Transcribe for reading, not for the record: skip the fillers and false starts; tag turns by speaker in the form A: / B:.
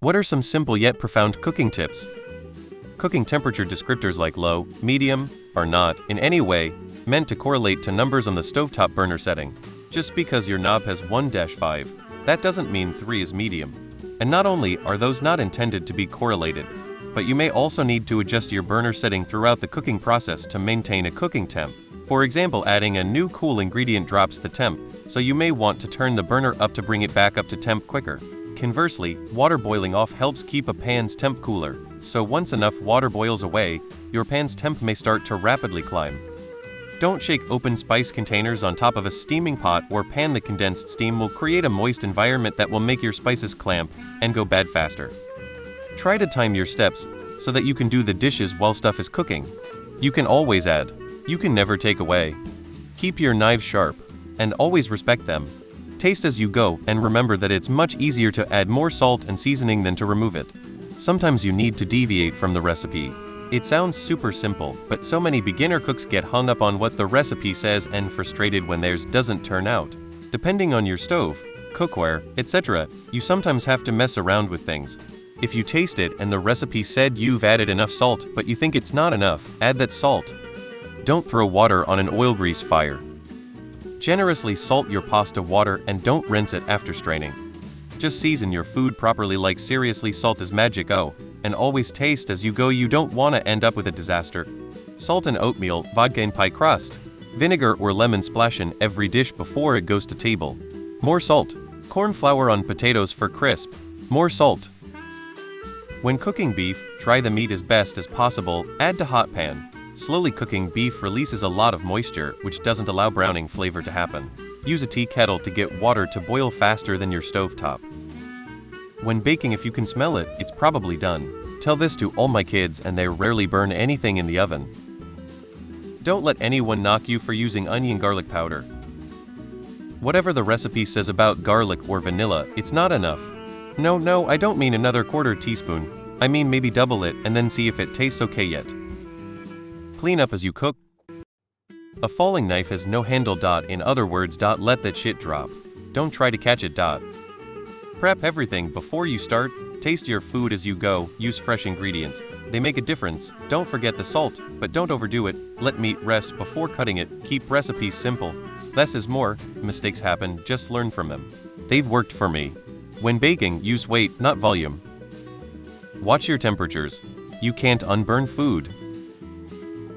A: What are some simple yet profound cooking tips? Cooking temperature descriptors like low, medium, are not, in any way, meant to correlate to numbers on the stovetop burner setting. Just because your knob has 1-5, that doesn't mean 3 is medium. And not only are those not intended to be correlated, but you may also need to adjust your burner setting throughout the cooking process to maintain a cooking temp. For example, adding a new cool ingredient drops the temp, so you may want to turn the burner up to bring it back up to temp quicker. Conversely, water boiling off helps keep a pan's temp cooler, so once enough water boils away, your pan's temp may start to rapidly climb. Don't shake open spice containers on top of a steaming pot or pan. The condensed steam will create a moist environment that will make your spices clamp and go bad faster. Try to time your steps so that you can do the dishes while stuff is cooking. You can always add. You can never take away. Keep your knives sharp, and always respect them. Taste as you go, and remember that it's much easier to add more salt and seasoning than to remove it. Sometimes you need to deviate from the recipe. It sounds super simple, but so many beginner cooks get hung up on what the recipe says and frustrated when theirs doesn't turn out. Depending on your stove, cookware, etc., you sometimes have to mess around with things. If you taste it and the recipe said you've added enough salt but you think it's not enough, add that salt. Don't throw water on an oil grease fire. Generously salt your pasta water and don't rinse it after straining. Just season your food properly. Like seriously, salt is magic. Oh, and always taste as you go. You don't want to end up with a disaster. Salt in oatmeal, vodka in pie crust, vinegar or lemon splash in every dish before it goes to table. More salt. Corn flour on potatoes for crisp. More salt. When cooking beef, try the meat as best as possible. Add to hot pan. Slowly cooking beef releases a lot of moisture, which doesn't allow browning flavor to happen. Use a tea kettle to get water to boil faster than your stovetop. When baking, if you can smell it, it's probably done. Tell this to all my kids and they rarely burn anything in the oven. Don't let anyone knock you for using onion garlic powder. Whatever the recipe says about garlic or vanilla, it's not enough. No, I don't mean another quarter teaspoon. I mean maybe double it and then see if it tastes okay yet. Clean up as you cook. A falling knife has no handle. In other words, let that shit drop. Don't try to catch it. Prep everything before you start. Taste your food as you go. Use fresh ingredients. They make a difference. Don't forget the salt, but don't overdo it. Let meat rest before cutting it. Keep recipes simple. Less is more. Mistakes happen, just learn from them. They've worked for me. When baking, use weight, not volume. Watch your temperatures. You can't unburn food.